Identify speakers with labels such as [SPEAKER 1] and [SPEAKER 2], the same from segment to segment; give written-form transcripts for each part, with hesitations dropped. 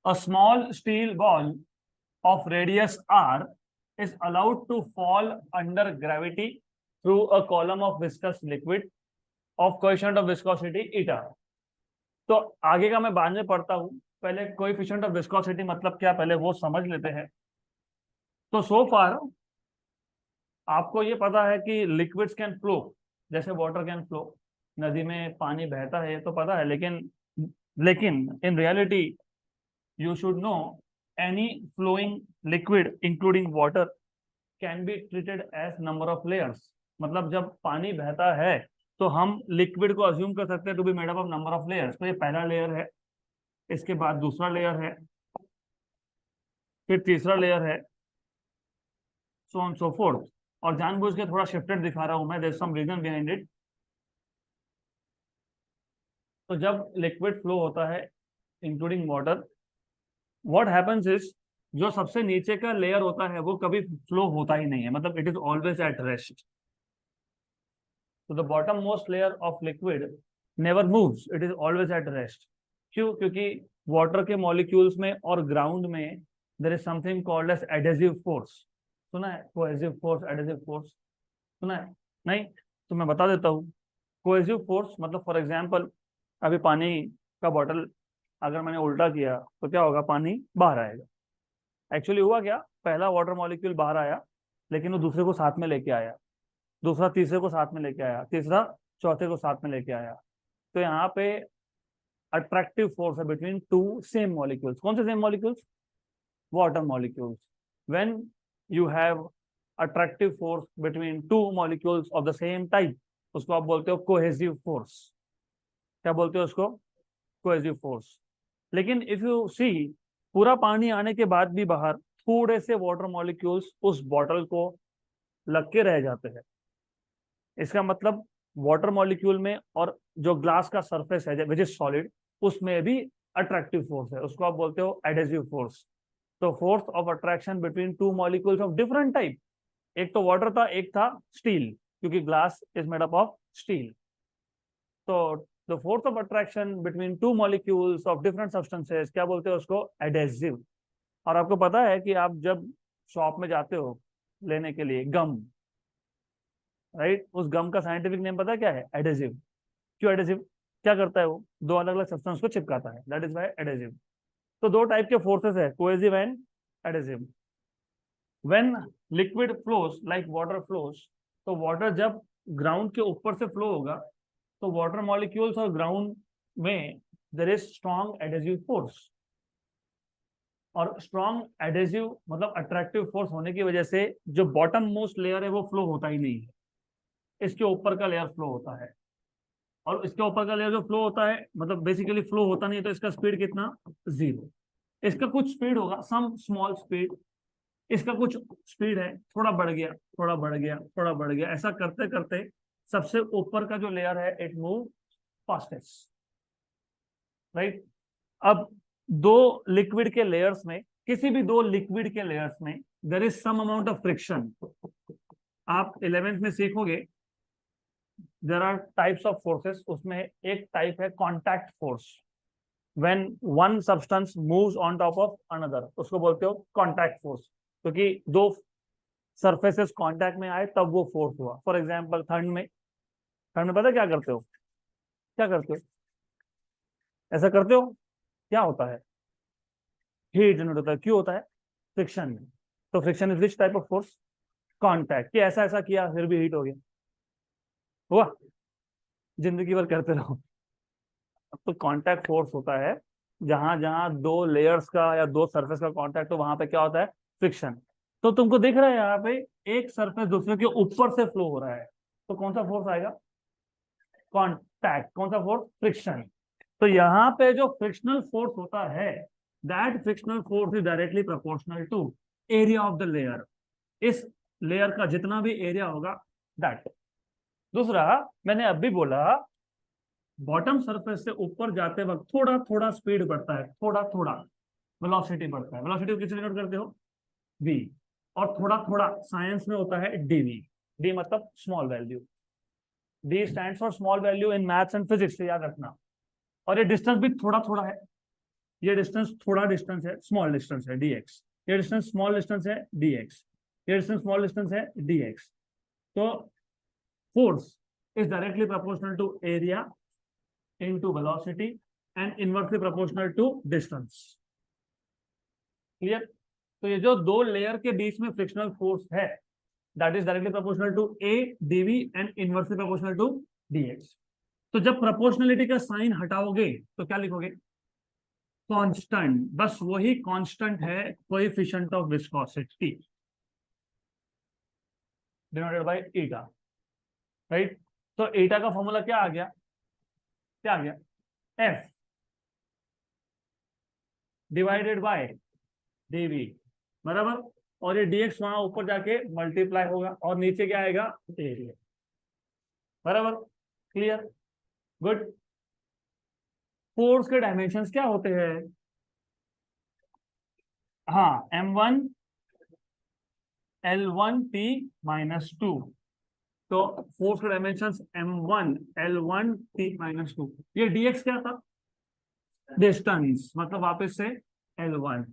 [SPEAKER 1] A small steel ball of radius r is allowed to fall under gravity through a column of viscous liquid of coefficient of viscosity eta. तो आगे का मैं बाद में पढ़ता हूं, पहले कोएफिशिएंट ऑफ विस्कोसिटी मतलब क्या पहले वो समझ लेते हैं। तो सो फार आपको ये पता है कि लिक्विड्स कैन फ्लो, जैसे वाटर कैन फ्लो, नदी में पानी बहता है ये तो पता है, लेकिन लेकिन in reality you should know any flowing liquid including water can be treated as number of layers। मतलब जब पानी बहता है तो हम लिक्विड को अज्यूम कर सकते हैं to be made up of number of layers. तो ये पहला लेयर है, इसके बाद दूसरा लेयर है, फिर तीसरा लेयर है, सो ऑन सो फोर्थ। और जानबूझ के थोड़ा शिफ्टेड दिखा रहा हूं मैं, there is some reason behind it. तो जब लिक्विड फ्लो होता है including water, what happens is जो सबसे नीचे का लेयर होता है वो कभी फ्लो होता ही नहीं है, मतलब it is always at rest. तो the bottom most layer of liquid never moves, it is always at rest. क्यों? क्योंकि वाटर के मॉलिक्यूल्स में और ग्राउंड में there is something called as adhesive force. सुना है कोहेसिव फोर्स, एडेसिव फोर्स? सुना है? नहीं? तो मैं बता देता हूँ। कोहेसिव फोर्स मतलब फॉर एग्जांपल अभी पानी का बॉटल अगर मैंने उल्टा किया तो क्या होगा? पानी बाहर आएगा। एक्चुअली हुआ क्या, पहला वाटर मॉलिक्यूल बाहर आया, लेकिन वो दूसरे को साथ में लेके आया, दूसरा तीसरे को साथ में लेके आया, तीसरा चौथे को साथ में लेके आया। तो यहाँ पे अट्रैक्टिव फोर्स है बिटवीन टू सेम मॉलिक्यूल्स। कौन से same molecules? Water molecules. When you have attractive force between two molecules of the same type, उसको आप बोलते हो कोहेसिव फोर्स। क्या बोलते हो उसको? Cohesive force. लेकिन इफ यू सी, पूरा पानी आने के बाद भी बाहर थोड़े से वाटर मॉलिक्यूल्स उस बॉटल को लग के रह जाते हैं। इसका मतलब वाटर मॉलिक्यूल में और जो ग्लास का सरफेस है विच इज सॉलिड, उसमें भी अट्रैक्टिव फोर्स है, उसको आप बोलते हो एडेसिव फोर्स। तो force of attraction between two molecules of different type, एक तो वाटर था, एक था स्टील, क्योंकि glass is made up of steel. तो the force of attraction between two molecules of different substances क्या बोलते हैं उसको? एडेसिव। और आपको पता है कि आप जब शॉप में जाते हो लेने के लिए गम, राइट, उस गम का साइंटिफिक नेम पता है क्या है? एडेसिव। क्यों एडेसिव? क्या करता है वो? दो अलग अलग सब्सटेंस को चिपकाता है, दैट इज व्हाई एडेसिव। तो दो टाइप के फोर्सेस है, cohesive and adhesive. When liquid flows like water flows, तो वाटर जब ग्राउंड के ऊपर से फ्लो होगा तो वाटर मॉलिक्यूल्स और ग्राउंड में there is strong adhesive force. और स्ट्रॉन्ग एडेसिव मतलब अट्रैक्टिव फोर्स होने की वजह से जो बॉटम मोस्ट लेयर है वो फ्लो होता ही नहीं है, इसके ऊपर का लेयर फ्लो होता है। और इसके ऊपर का लेयर जो फ्लो होता है मतलब बेसिकली फ्लो होता नहीं है, तो इसका स्पीड कितना? जीरो। इसका कुछ स्पीड होगा, सम स्मॉल स्पीड, इसका कुछ स्पीड है, थोड़ा बढ़ गया, थोड़ा बढ़ गया, थोड़ा बढ़ गया, ऐसा करते करते सबसे ऊपर का जो लेयर है इट मूव फास्टेस्ट, राइट। अब दो लिक्विड के लेयर्स में, किसी भी दो लिक्विड के लेयर्स में there is some amount of friction. आप 11th में सीखोगे there are types of forces, उसमें एक टाइप है contact force. When one substance moves on top of another, उसको बोलते हो कॉन्टैक्ट फोर्स, क्योंकि दो सरफेसेस कांटेक्ट में आए तब वो फोर्स हुआ। फॉर एग्जांपल ठंड में पता क्या करते हो? क्या करते हो? ऐसा करते हो? क्या होता है? हीट जनरेट होता है। क्यों होता है? फ्रिक्शन। तो friction is which type of force? Contact. कि ऐसा ऐसा किया फिर भी हीट हो गया, हुआ? जिंदगी भर करते रहो। तो कांटेक्ट फोर्स होता है जहां जहां दो लेयर्स का या दो सरफेस का कांटेक्ट हो, वहां पे क्या होता है? फ्रिक्शन। तो तुमको दिख रहा है यहाँ पे एक सरफेस दूसरे के ऊपर से फ्लो हो रहा है, तो कौन सा फोर्स आएगा? कांटेक्ट। कौन सा फोर्स? फ्रिक्शन। तो यहाँ पे जो फ्रिक्शनल फोर्स होता है, that frictional force is directly proportional to area of the layer. इस लेयर का जितना भी एरिया होगा दैट। दूसरा, मैंने अभी बोला बॉटम सरफेस से ऊपर जाते वक्त थोड़ा थोड़ा स्पीड बढ़ता है, थोड़ा थोड़ा वेलोसिटी बढ़ता है। वेलोसिटी को किससे डिनोट करते हो? v। और थोड़ा थोड़ा साइंस में होता है dv। d मतलब small value, d stands for small value in maths and physics, से याद रखना। और ये डिस्टेंस भी थोड़ा थोड़ा है, ये डिस्टेंस थोड़ा डिस्टेंस है, स्मॉल डिस्टेंस है dx, ये डिस्टेंस स्मॉल डिस्टेंस है dx, ये डिस्टेंस स्मॉल डिस्टेंस है dx। तो force is directly proportional to area into velocity and inversely proportional to distance. Clear? तो ये जो दो लेयर के बीच में फ्रिक्शनल फोर्स है that is directly proportional to a dv and inversely proportional to dx। तो जब प्रोपोर्शनलिटी का साइन हटाओगे तो क्या लिखोगे? कांस्टेंट। बस वही कांस्टेंट है coefficient of viscosity denoted by eta, right? तो ईटा का फॉर्मूला क्या आ गया? क्या आ गया? F डिवाइडेड बाय dv, बराबर। और ये dx वहां ऊपर जाके मल्टीप्लाई होगा और नीचे क्या आएगा? एरिया, बराबर। क्लियर? गुड। फोर्स के डायमेंशंस क्या होते हैं? हाँ, m1 L1 T माइनस 2। तो फोर्स के dimensions m1 L1 T minus 2। ये dx क्या था? डिस्टेंस, मतलब वापस से L1।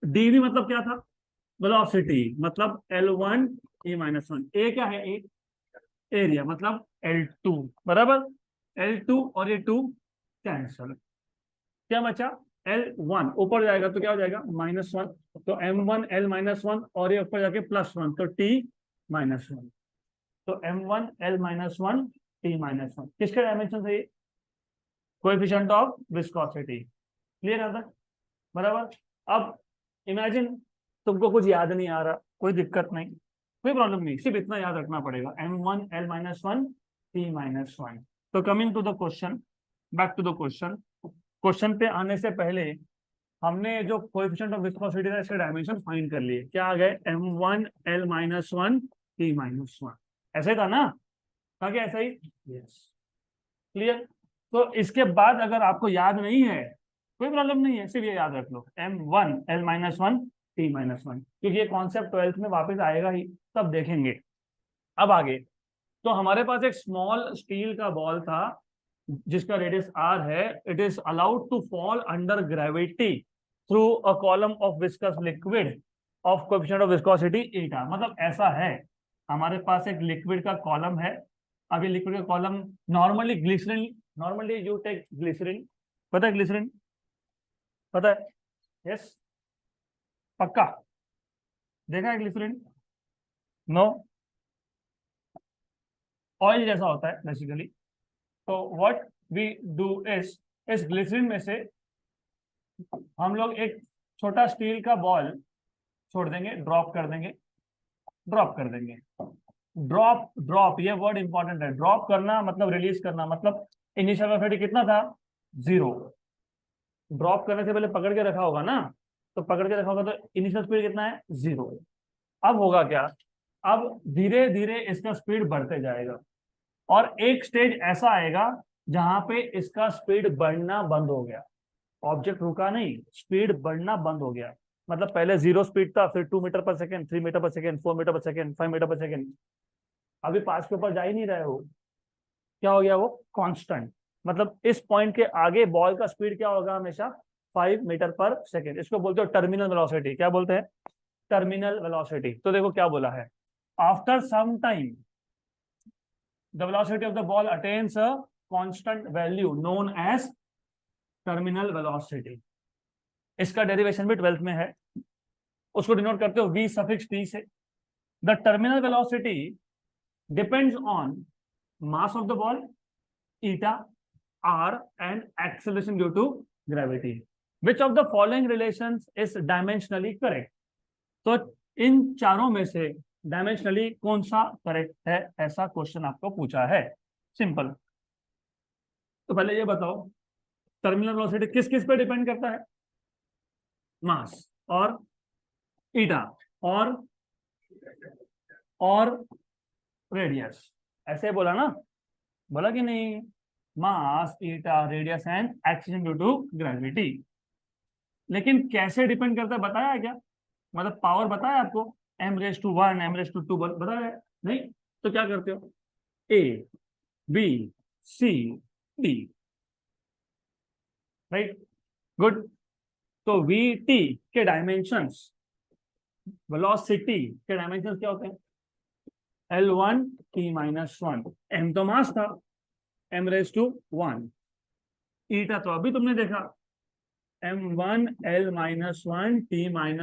[SPEAKER 1] dv मतलब क्या था? वेलोसिटी, मतलब L1 E माइनस 1। ए क्या है? ए एरिया, मतलब L2, बराबर। L2 और ये 2 कैंसल, क्या बचा? L1 ऊपर जाएगा तो क्या हो जाएगा? -1। तो m1 L माइनस 1 और ये ऊपर जाके +1 तो T माइनस 1। तो m1 L minus 1 T minus 1 किसके डायमेंशन है? ये कोएफिशिएंट ऑफ विस्कोसिटी। क्लियर है? बराबर। अब इमेजिन तुमको कुछ याद नहीं आ रहा, कोई दिक्कत नहीं, कोई प्रॉब्लम नहीं, सिर्फ इतना याद रखना पड़ेगा, m1 L minus 1 T minus 1। तो coming to the question, back to the question. Question पे आने से पहले हमने जो कोएफिशिएंट ऑफ विस्कोसिटी था इसके डायमेंशन फाइंड कर लिए। क्या आ गए? m1 L minus 1 T minus 1। ऐसे था ना? था क्या? ऐसा ही? यस। क्लियर? तो इसके बाद अगर आपको याद नहीं है कोई प्रॉब्लम नहीं है, सिर्फ ये याद रख लो m1 L minus 1 T minus 1, क्योंकि ये कॉन्सेप्ट 12th में वापस आएगा ही, तब देखेंगे। अब आगे, तो हमारे पास एक स्मॉल स्टील का बॉल था जिसका रेडियस r है। It is allowed to fall under gravity through a column of viscous liquid of coefficient of viscosity eta. मतलब ऐसा है, हमारे पास एक लिक्विड का कॉलम है। अभी लिक्विड का column normally glycerine, normally you take glycerine, पता है ग्लिसरीन? पता है? यस, पक्का देखा है ग्लिसरीन? नो, ऑयल जैसा होता है बेसिकली। तो व्हाट वी डू इस ग्लिसरीन में से हम लोग एक छोटा स्टील का बॉल छोड़ देंगे, ड्रॉप कर देंगे, ड्रॉप कर देंगे। ड्रॉप, ड्रॉप ये वर्ड इंपॉर्टेंट है। ड्रॉप करना मतलब रिलीज करना, मतलब इनिशियल वेलोसिटी कितना था? 0। ड्रॉप करने से पहले पकड़ के रखा होगा ना, तो पकड़ के रखा होगा तो इनिशियल स्पीड कितना है? 0। अब होगा क्या? अब धीरे धीरे इसका स्पीड बढ़ते जाएगा और एक स्टेज ऐसा आएगा जहां पे इसका स्पीड बढ़ना बंद हो गया। ऑब्जेक्ट रुका नहीं, स्पीड बढ़ना बंद हो गया। मतलब पहले 0 स्पीड था, फिर 2 मीटर पर सेकेंड, 3 मीटर पर सेकेंड, 4 मीटर पर सेकेंड, 5 मीटर पर सेकेंड, अभी 5 के ऊपर जा ही नहीं रहे हो। क्या हो गया? वो कांस्टेंट। मतलब इस पॉइंट के आगे बॉल का स्पीड क्या होगा? हमेशा 5 मीटर पर सेकेंड। इसको बोलते हो टर्मिनल वेलोसिटी। क्या बोलते हैं? Terminal velocity. तो देखो क्या बोला है, after some time the velocity of the ball attains a constant value known as terminal velocity। इसका डेरिवेशन भी 12th में है, उसको डिनोट करते हो v सफिक्स t से। the terminal velocity depends on mass of the ball, eta, r and acceleration due to gravity। which of the following relations is dimensionally correct? तो इन चारों में से डायमेंशनली कौन सा करेक्ट है, ऐसा क्वेश्चन आपको पूछा है। सिंपल। तो पहले ये बताओ, टर्मिनल वेलोसिटी किस किस पे डिपेंड करता है? मास और ईटा और रेडियस। ऐसे बोला ना? बोला कि नहीं? Mass, eta, radius and acceleration due to gravity. लेकिन कैसे डिपेंड करता है बताया क्या? मतलब पावर बताया आपको, m⁻⁴ m⁻², बताया है? नहीं? तो क्या करते हो? A B C D, right? Good. तो वी टी के डायमेंशंस, वेलोसिटी के डायमेंशंस क्या होते हैं? L1 T-1, m तो मास था, m⁻1, ईटा तो अभी तुमने देखा, m1 L-1 T-1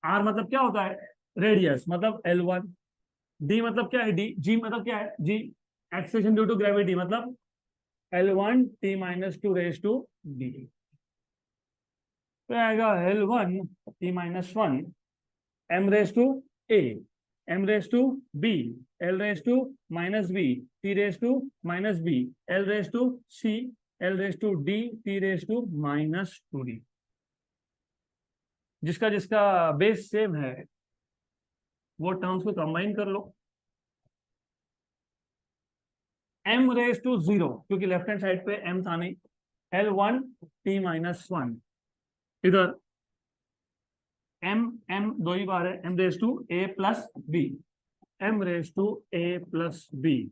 [SPEAKER 1] r मतलब क्या होता है? रेडियस, मतलब L1, d मतलब क्या है? d, g मतलब क्या है? g, acceleration due to gravity, मतलब L1 T-2 तो आएगा L1 T-1 m⁻a, m⁻b, L⁻b, T⁻b, L⁻c, L⁻d, T⁻-2d, जिसका जिसका बेस सेम है वो टर्म्स को कंबाइन कर लो। m⁻0, क्योंकि लेफ्ट हैंड साइड पे m था नहीं, L1 T-1, इधर m दो ही बार है, m⁻a plus b, m⁻a plus b,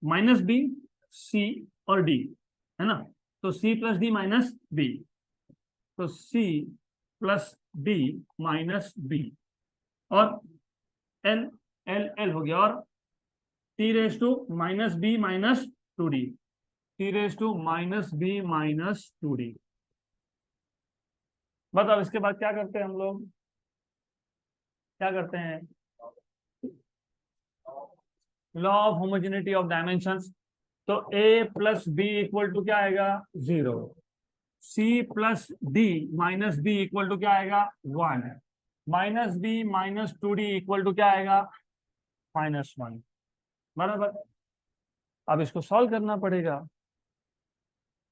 [SPEAKER 1] L⁻-b, c और d, है ना? तो c plus d minus b, तो c plus d minus b, और l l हो गया, और T⁻-b minus 2d, T⁻-b minus 2d। बताओ इसके बाद क्या करते हैं हम लोग? क्या करते हैं? Law of homogeneity of dimensions. तो a plus b equal to क्या आएगा? 0। c plus d minus b equal to क्या आएगा? 1। Minus b minus 2d equal to क्या आएगा? -1। बराबर। अब इसको सॉल्व करना पड़ेगा,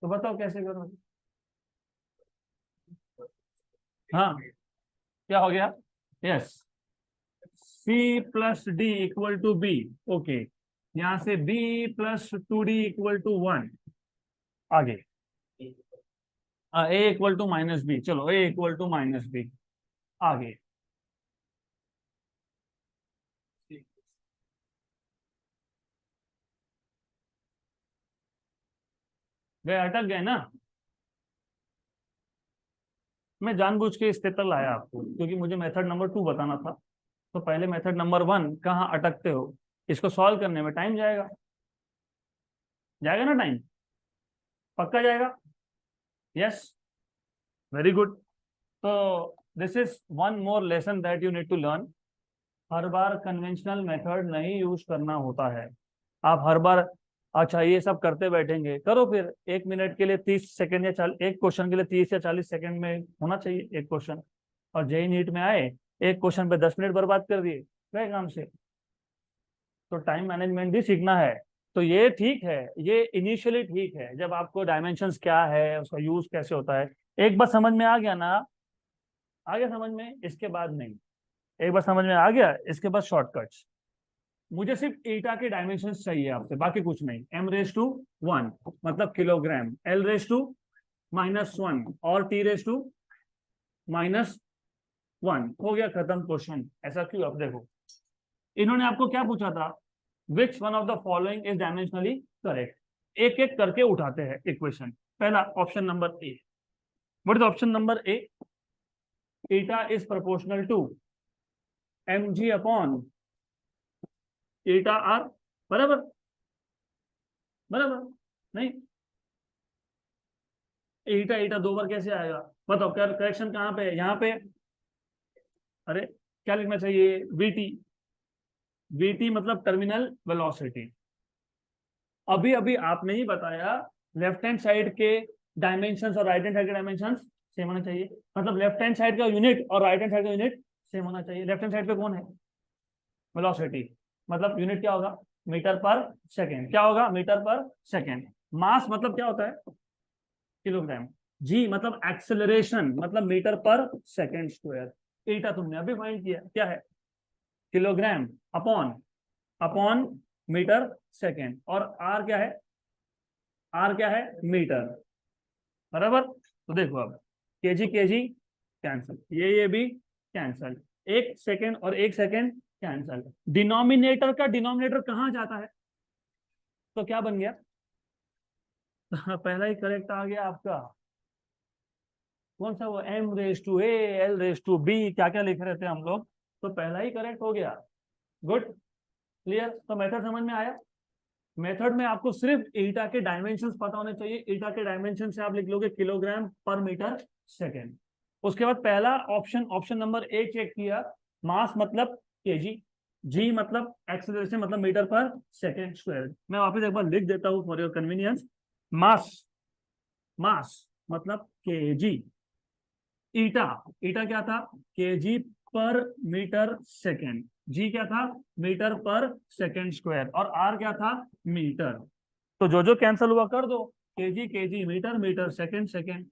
[SPEAKER 1] तो बताओ कैसे करोगे? हाँ, क्या हो गया? Yes, c plus d equal to b, okay. यहां से b plus 2d equal to 1। आगे a equal to minus b, चलो a equal to minus b. आगे गए, अटक गए ना? मैं जानबूझ के इस तक लाया आपको, क्योंकि मुझे मेथड नंबर 2 बताना था। तो पहले मेथड नंबर 1 कहाँ अटकते हो, इसको सॉल्व करने में टाइम जाएगा, जाएगा ना टाइम? पक्का जाएगा? Yes, very good. तो this is one more lesson that you need to learn. हर बार कन्वेंशनल मेथड नहीं यूज करना होता है। आप हर बार अच्छा ये सब करते बैठेंगे, करो फिर 1 मिनट के लिए 30 सेकंड या एक क्वेश्चन के लिए 30 या 40 सेकंड में होना चाहिए एक क्वेश्चन। और जेई नीट में आए, एक क्वेश्चन पे 10 मिनट बर्बाद कर दिए, गए काम से। तो टाइम मैनेजमेंट भी सीखना है। तो ये ठीक है, ये इनिशियली ठीक है, जब आपको डायमेंशंस क्या है, उसका यूज कैसे होता है, एक बार समझ में आ गया ना, आ गया समझ में, इसके बाद नहीं। एक बार समझ में आ गया, इसके बाद शॉर्टकट्स। मुझे सिर्फ ईटा के डायमेंशंस चाहिए आपसे, बाकी कुछ नहीं। m⁻1 मतलब किलोग्राम, L⁻-1 और T⁻-1, हो गया खत्म क्वेश्चन। ऐसा क्यों? अब देखो, इन्होंने आपको क्या पूछा था? Which one of the following is dimensionally correct. एक एक करके उठाते हैं इक्वेशन। पहला option number A, what is option number A? Eta is proportional to mg upon eta R, बराबर? बराबर नहीं? ईटा ईटा दो बार कैसे आएगा? बताओ, क्या करेक्शन कहाँ पे है? यहाँ पे। अरे क्या लिखना चाहिए? वीटी, वीटी मतलब टर्मिनल वेलोसिटी। अभी अभी आपने ही बताया लेफ्ट हैंड साइड के डायमेंशंस और राइट हैंड साइड के डायमेंशंस सेम होना चाहिए, मतलब लेफ्ट हैंड साइड का यूनिट और राइट हैंड साइड का यूनिट सेम होना चाहिए। लेफ्ट हैंड साइड पे कौन है? वेलोसिटी, मतलब यूनिट क्या होगा? मीटर पर सेकेंड। क्या होगा? मीटर पर सेकेंड। मास मतलब क्या होता है? किलोग्राम। जी मतलब एक्सेलरेशन, मतलब मीटर पर सेकेंड स्क्वायर। एटा तुमने अभी फाइंड किया, क्या है? Kilogram upon upon metre second. और आर क्या है? आर क्या है? मीटर, बराबर। तो देखो अब केजी कैंसल, ये भी कैंसल, एक सेकेंड और एक सेकेंड कैंसल। डिनोमिनेटर का डिनोमिनेटर कहां जाता है? तो क्या बन गया? पहला ही करेक्ट आ गया आपका। कौन सा वो M⁴A L⁴B क्या क्या लिख रहे थे हम लोग, तो पहला ही करेक्ट हो गया। Good, clear. तो मेथड समझ में आया। मेथड में आपको सिर्फ ईटा के डायमेंशंस पता होने चाहिए। ईटा के डायमेंशन से आप लिख लोगे किलोग्राम पर मीटर सेकेंड। उसके बाद पहला option, option number A check किया, मास मतलब केजी, जी मतलब एक्सेलरेशन मतलब मीटर पर सेकेंड स्क्वायर। मैं वापस एक बार लिख देता हूं फॉर योर कन्वीनियंस। मास, मास मतलब केजी। ईटा, ईटा क्या था, केजी पर मीटर सेकेंड। जी क्या था, मीटर पर सेकेंड स्क्वायर। और आर क्या था, मीटर। तो जो जो कैंसिल हुआ कर दो, KG KG, metre metre, second second.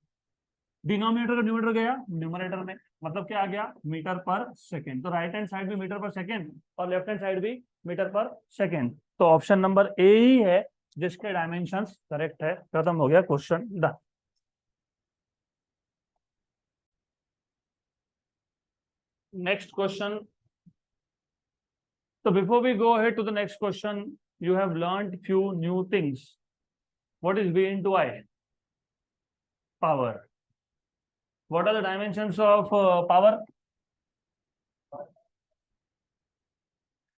[SPEAKER 1] Denominator का न्यूमरेटर गया न्यूमरेटर में, मतलब क्या आ गया, मीटर पर सेकेंड। तो राइट हैंड साइड भी मीटर पर सेकेंड और लेफ्ट हैंड साइड भी मीटर पर सेकेंड। तो ऑप्शन नंबर ए ही है जिसके डायमेंशंस करेक्ट है। खत्म हो गया question done. Next question. So before we go ahead to the next question, you have learned few new things. What is V into I? Power. What are the dimensions of power?